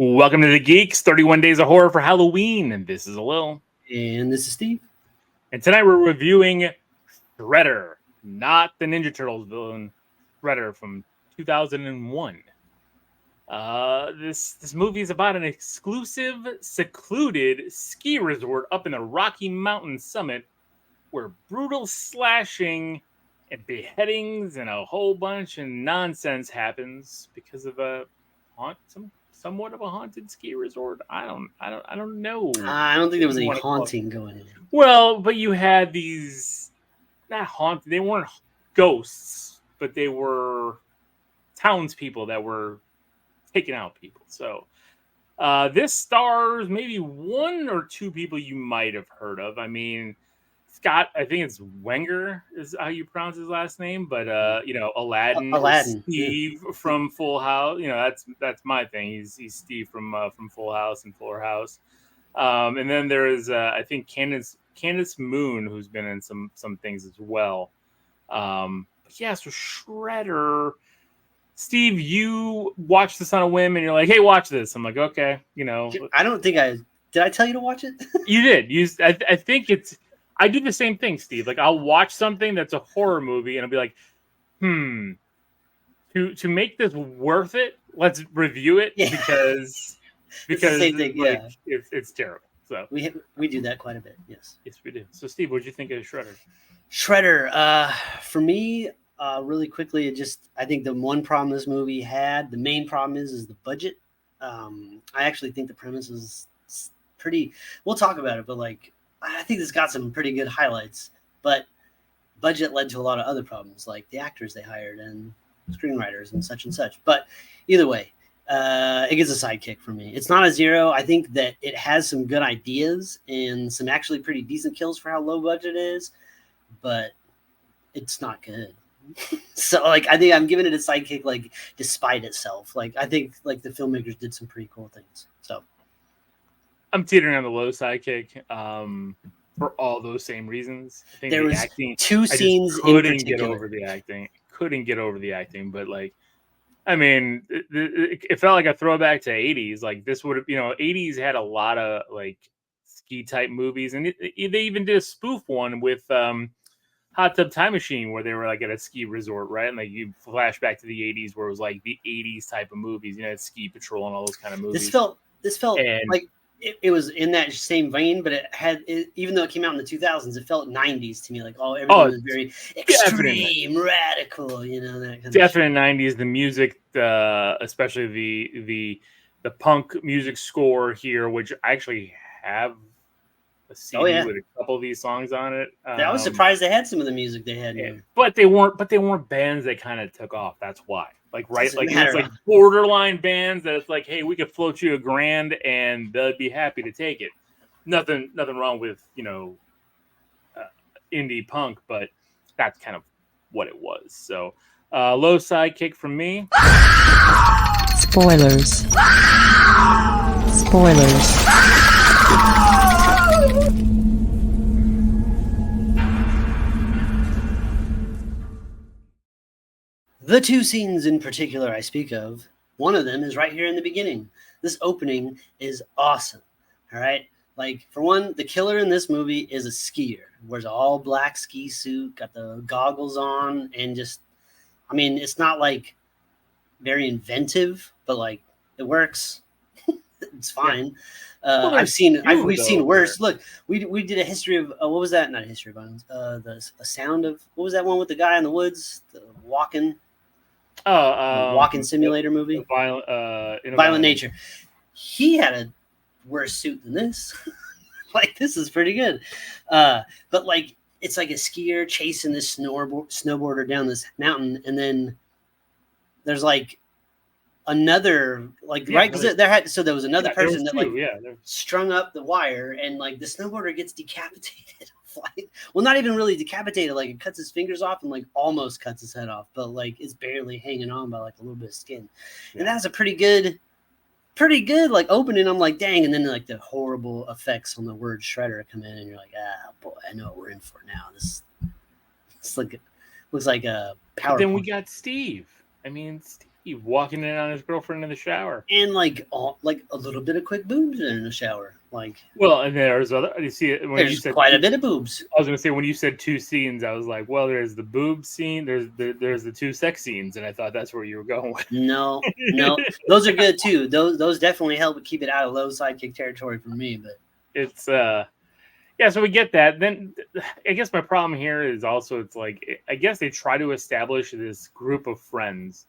Welcome to the Geekz, 31 Days of Horror for Halloween, and this is Lil. And this is Steve. And tonight we're reviewing Shredder, not the Ninja Turtles villain, Shredder from 2001. This movie is about an exclusive, secluded ski resort up in the Rocky Mountain summit where brutal slashing and beheadings and a whole bunch of nonsense happens because of somewhat of a haunted ski resort. I don't know. I don't think there was any haunting going on. Well, but you had these not haunted. They weren't ghosts, but they were townspeople that were taking out people. So this stars maybe one or two people you might have heard of. I mean, Scott, I think it's Wenger is how you pronounce his last name, but Aladdin Steve from Full House. That's my thing. He's Steve from Full House and Fuller House. And then there is I think Candace Moon, who's been in some things as well. But yeah, so Shredder. Steve, you watched this on a whim and you're like, hey, watch this. I'm like, okay, I don't think did I tell you to watch it? You did. I think I do the same thing, Steve. Like, I'll watch something that's a horror movie, and I'll be like, to make this worth it, let's review it because same thing, it's terrible. So we do that quite a bit. Yes, we do. So, Steve, what did you think of Shredder? Shredder, for me, really quickly, I think the one problem this movie had, the main problem is the budget. I actually think the premise is pretty. We'll talk about it, but I think this got some pretty good highlights, but budget led to a lot of other problems, like the actors they hired and screenwriters and such. But either way, it gets a sidekick for me. It's not a 0. I think that it has some good ideas and some actually pretty decent kills for how low budget it is, but it's not good. So I think I'm giving it a sidekick, despite itself. I think the filmmakers did some pretty cool things. So I'm teetering on the low sidekick for all those same reasons. I think there was acting, two scenes in couldn't particular. get over the acting. Couldn't get over the acting, but I mean, it felt like a throwback to 80s. This would have, 80s had a lot of ski type movies, and they even did a spoof one with Hot Tub Time Machine where they were at a ski resort, right? And you flash back to the 80s where it was the 80s type of movies, Ski Patrol and all those kind of movies. This felt like it was in that same vein, but even though it came out in the 2000s, it felt 90s to me. Everything was very extreme, radical, that kind of definite 90s. The music, especially the punk music score here, which I actually have a CD with a couple of these songs on it. I was surprised they had some of the music they had. Yeah, but they weren't bands that kind of took off. That's why. It's borderline bands that it's hey, we could float you $1,000 and they'd be happy to take it. Nothing wrong with indie punk, but that's kind of what it was. So low sidekick from me. Spoilers. The two scenes in particular I speak of, one of them is right here in the beginning. This opening is awesome. All right. For one, the killer in this movie is a skier. Wears an all black ski suit, got the goggles on, and it's not very inventive, but it works. It's fine. Yeah. We've seen worse. Look, we did a history of what was that? Not a history of violence. The sound of what was that one with the guy in the woods, the walking. Walking simulator movie. Violent Nature. He had a worse suit than this. This is pretty good. But it's a skier chasing this snowboarder down this mountain, and then there's another right because there was another person that strung up the wire, and the snowboarder gets decapitated. Well, not even really decapitated. It cuts his fingers off and almost cuts his head off, but it's barely hanging on by a little bit of skin. And that's a pretty good opening. I'm dang, and then the horrible effects on the word Shredder come in, and you're boy, I know what we're in for now. This looks like a power. Then we got Steve. I mean, He walking in on his girlfriend in the shower, and like a little bit of quick boobs in the shower. Like, well, and there's other. You see it when there's you said quite a bit of boobs. I was gonna say when you said 2 scenes, I was like, well, there's the boob scene, there's the 2 sex scenes, and I thought that's where you were going with. No, those are good too. Those definitely help keep it out of low sidekick territory for me. But it's yeah, so we get that. Then I guess my problem here is also it's like I guess they try to establish this group of friends.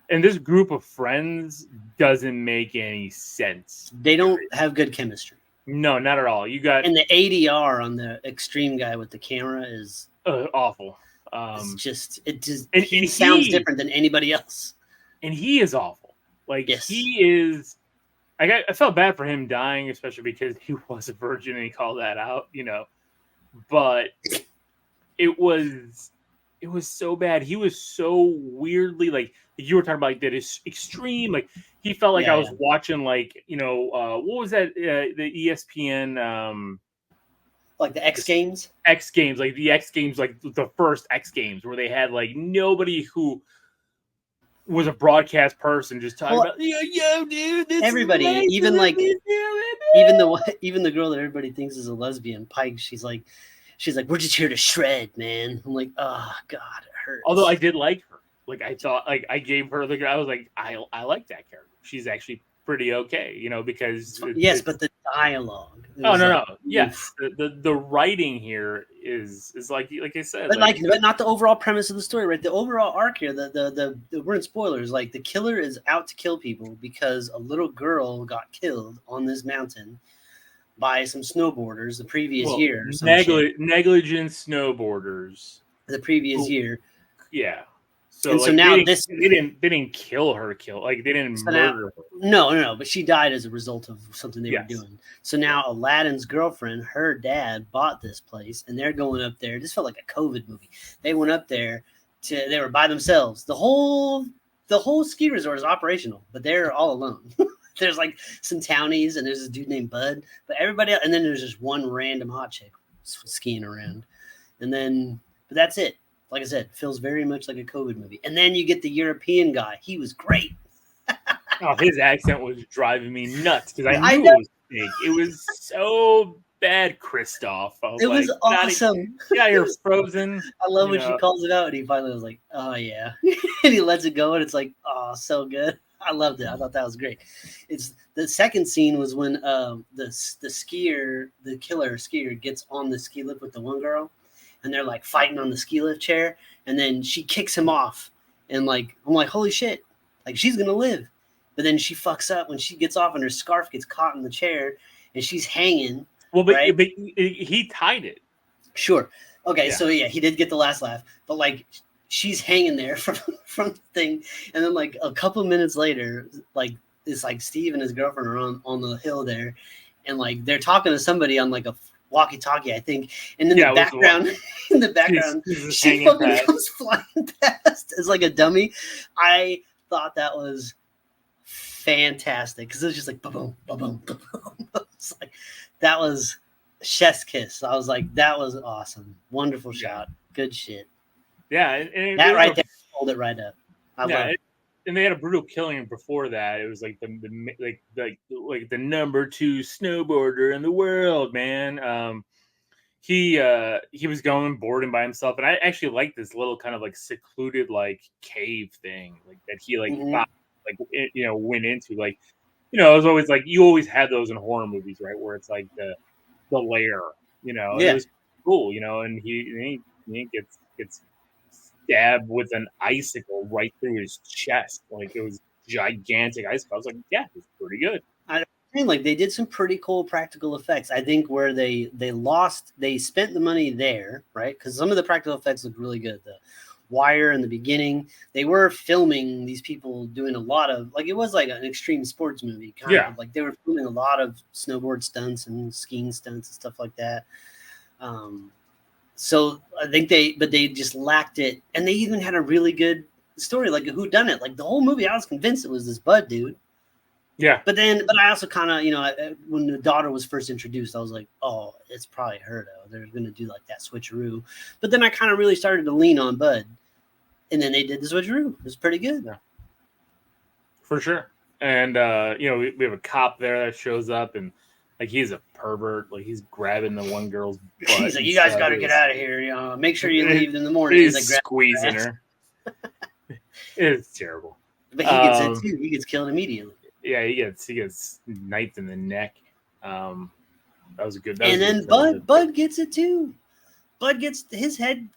And this group of friends doesn't make any sense. They don't have good chemistry. No, not at all. You got and the ADR on the extreme guy with the camera is awful. He sounds different than anybody else, and he is awful. Like yes. He is. I felt bad for him dying, especially because he was a virgin and he called that out, But it was so bad. He was so weirdly like you were talking about, like that is extreme. Like he felt like I was watching, like what was that? The ESPN, like the X Games. X Games, like the X Games, like the first X Games, where they had like nobody who was a broadcast person just talking about, yo, dude, this everybody, even the girl that everybody thinks is a lesbian, Pike. She's like, we're just here to shred, man. I'm like, oh god, it hurts. Although I did like her. Like I thought, like I gave her I was like, I like that character. She's actually pretty okay, because but the dialogue. No. Yes, the writing here is like I said, but not the overall premise of the story, right? The overall arc here, the we're in spoilers. Like the killer is out to kill people because a little girl got killed on this mountain by some snowboarders the previous year. Negligent snowboarders. The previous year. Yeah. So now they didn't kill her. Like they didn't murder her. No. But she died as a result of something they were doing. So now Aladdin's girlfriend, her dad, bought this place, and they're going up there. This felt like a COVID movie. They went up there they were by themselves. The whole ski resort is operational, but they're all alone. There's like some townies, and there's a dude named Bud, but everybody else, and then there's just one random hot chick skiing around, but that's it. Like I said, feels very much like a COVID movie. And then you get the European guy. He was great. His accent was driving me nuts because I knew it was fake. It was so bad, Christoph. It was awesome. Yeah, you're frozen. I love when she calls it out, and he finally was like, oh, yeah. And he lets it go, and it's like, oh, so good. I loved it. I thought that was great. It's the second scene was when the killer skier gets on the ski lift with the one girl. And they're like fighting on the ski lift chair, and then she kicks him off, and like I'm like, holy shit, like she's gonna live, but then she fucks up when she gets off, and her scarf gets caught in the chair, and she's hanging. Well, but he tied it. Sure, okay, so he did get the last laugh, but like she's hanging there from the thing, and then like a couple of minutes later, like it's like Steve and his girlfriend are on the hill there, and like they're talking to somebody on like a walkie-talkie, I think, and then in the background, she fucking comes flying past as like a dummy. I thought that was fantastic because it was just like boom, boom, boom, boom. It's like that was chef's kiss. I was like, that was awesome, wonderful shot, good shit. Yeah, and that right there, hold it right up. And they had a brutal killing before that. It was like the number 2 snowboarder in the world, man. He was going boarding by himself, and I actually like this little kind of like secluded like cave thing, like that he like went into. Like it was always like you always had those in horror movies, right? Where it's like the lair, It was cool, and he gets stabbed with an icicle right through his chest. Like it was gigantic icicle. I was like, yeah, it's pretty good. I mean, like they did some pretty cool practical effects. I think where they spent the money there, right? Because some of the practical effects looked really good. The wire in the beginning, they were filming these people doing a lot of like it was like an extreme sports movie kind of like they were filming a lot of snowboard stunts and skiing stunts and stuff like that. So I think they just lacked it, and they even had a really good story, like a whodunit. Like the whole movie, I was convinced it was this Bud dude. Yeah. But I also kind of, when the daughter was first introduced, I was like, oh, it's probably her though. They're gonna do like that switcheroo. But then I kind of really started to lean on Bud. And then they did the switcheroo. It was pretty good. Yeah. For sure. And, we have a cop there that shows up, and, like, he's a pervert. Like, he's grabbing the one girl's butt. He's like, you guys got to get out of here. Make sure you leave in the morning. He's like, squeezing her. It's terrible. But he gets it, too. He gets killed immediately. Yeah, he gets knifed in the neck. That was a good. And then Bud gets it, too. Bud gets his head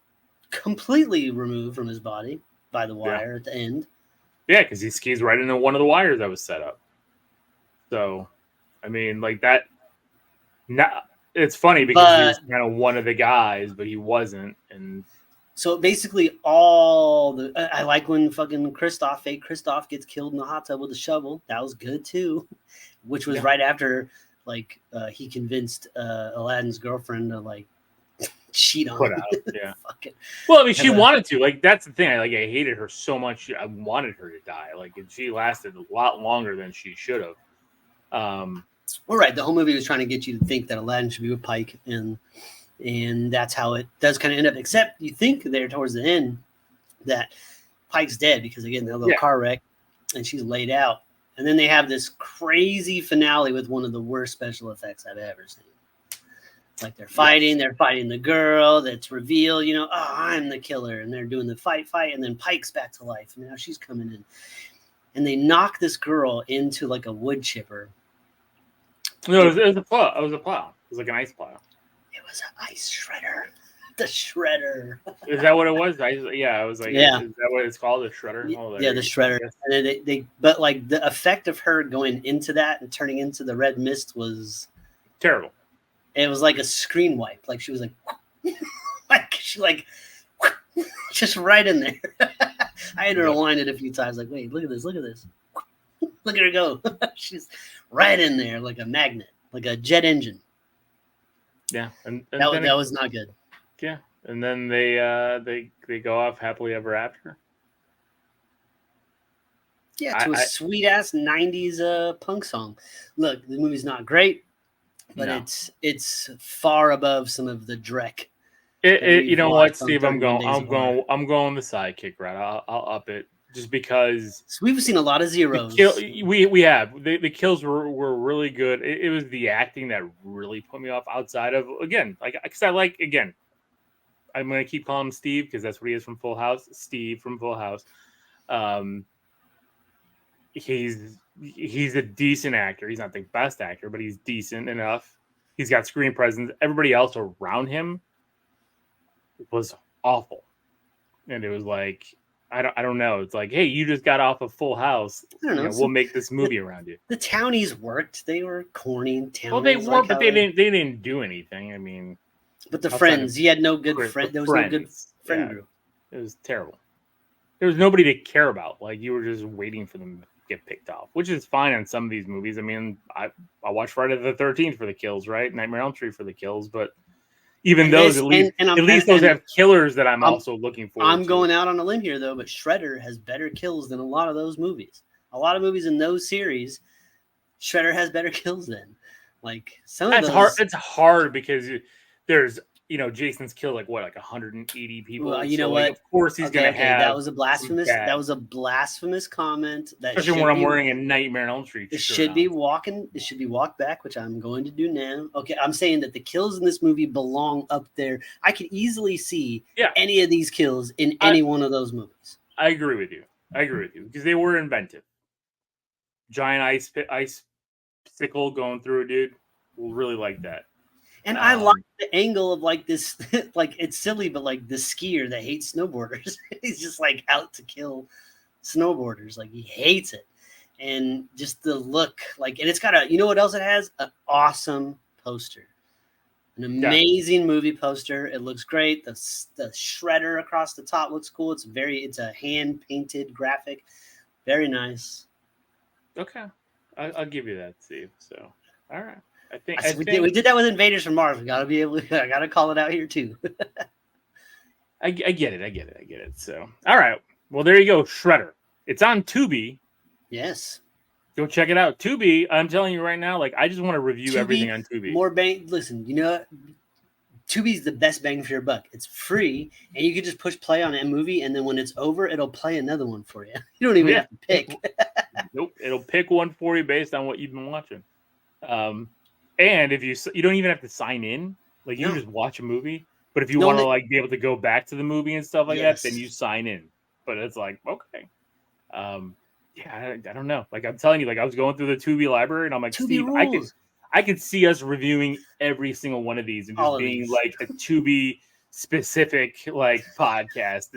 completely removed from his body by the wire at the end. Yeah, because he skis right into one of the wires that was set up. So, I mean, like that. It's funny because he was kind of one of the guys, but he wasn't. And so basically, I like when fucking fake Kristoff gets killed in the hot tub with a shovel. That was good too, which was right after he convinced Aladdin's girlfriend to cheat on him. Yeah. Well, I mean, she wanted to. Like, that's the thing. I hated her so much. I wanted her to die. Like, and she lasted a lot longer than she should have. Well, right. The whole movie was trying to get you to think that Aladdin should be with Pike, and that's how it does kind of end up. Except you think there towards the end that Pike's dead because again, that little car wreck, and she's laid out. And then they have this crazy finale with one of the worst special effects I've ever seen. Like they're fighting the girl that's revealed, I'm the killer. And they're doing the fight. And then Pike's back to life. And now she's coming in. And they knock this girl into like a wood chipper. No, it was a plow. It was a plow. It was like an ice plow. It was an ice shredder. The shredder. Is that what it was? I was like, is that what it's called? The shredder? The shredder. And then but like the effect of her going into that and turning into the red mist was terrible. It was like a screen wipe. Like she was just right in there. I had to rewind it a few times. Like, wait, look at this. Look at her go. She's right in there like a magnet, like a jet engine. Yeah, and that was not good. Yeah, and then they go off happily ever after. Yeah, to a sweet ass '90s punk song. Look, the movie's not great. But it's far above some of the dreck. You know what, Steve? I'm going the sidekick route. I'll up it just because. So we've seen a lot of zeros. We have the kills were really good. It was the acting that really put me off. Outside of again, because I like again. I'm gonna keep calling him Steve because that's what he is from Full House. Steve from Full House. He's a decent actor. He's not the best actor, but he's decent enough. He's got screen presence. Everybody else around him was awful. And it was like, I don't know. It's like, hey, you just got off of Full House. We'll make this movie around you. The townies worked. They were corny townies. Well, they were, but they didn't do anything. I mean, but the friends, you had no good friend. There was no good friend group. It was terrible. There was nobody to care about. Like you were just waiting for them to get picked off, which is fine on some of these movies. I mean, I watched Friday the 13th for the kills, right? Nightmare on Elm Street for the kills, but even those at least those have killers that I'm also looking for. I'm going out on a limb here though, but Shredder has better kills than a lot of those movies. A lot of movies in those series, Shredder has better kills than. Like some of those. Hard. It's hard because there's Jason's killed like 180 people. Well, you know what? Of course he's gonna have. That was a blasphemous comment. Especially when I'm wearing a Nightmare on Elm Street. It should be walked back, which I'm going to do now. Okay, I'm saying that the kills in this movie belong up there. I could easily see any of these kills in any one of those movies. I agree with you because they were inventive. Giant ice sickle going through a dude. We'll really like that. And I like the angle of like this, like it's silly, but like the skier that hates snowboarders. He's just like out to kill snowboarders. Like he hates it. And just the look, like, and it's got what else it has? An awesome poster. An amazing movie poster. It looks great. The shredder across the top looks cool. It's a hand painted graphic. Very nice. Okay. I'll give you that, Steve. So, all right. We did that with Invaders from Mars. I gotta call it out here too. I get it. So, all right. Well, there you go. Shredder. It's on Tubi. Yes. Go check it out. Tubi. I'm telling you right now. Like, I just want to review everything on Tubi. Listen, Tubi's the best bang for your buck. It's free, and you can just push play on a movie, and then when it's over, it'll play another one for you. You don't even have to pick. Nope, it'll pick one for you based on what you've been watching. And if you don't even have to sign in, like you can just watch a movie. But if you want to like be able to go back to the movie and stuff like that, then you sign in. But it's like, okay. Yeah, I don't know. Like I'm telling you, like I was going through the Tubi library and I'm like, Steve, I could see us reviewing every single one of these and just being like a Tubi specific like podcast,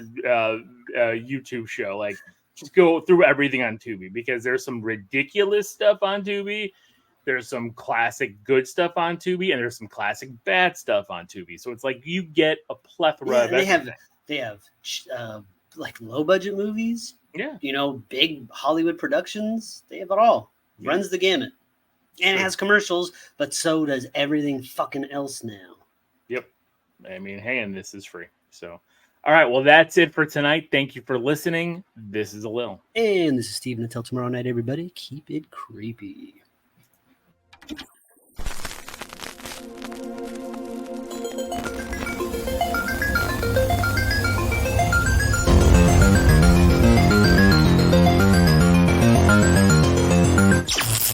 YouTube show. Like just go through everything on Tubi because there's some ridiculous stuff on Tubi. There's some classic good stuff on Tubi, and there's some classic bad stuff on Tubi. So it's like you get a plethora of everything. They have like low budget movies. Yeah. You know, big Hollywood productions. They have it all. Yeah. Runs the gamut. And it has commercials, but so does everything fucking else now. Yep. I mean, hey, and this is free. So, all right. Well, that's it for tonight. Thank you for listening. This is Lil. And this is Steven. Until tomorrow night, everybody, keep it creepy.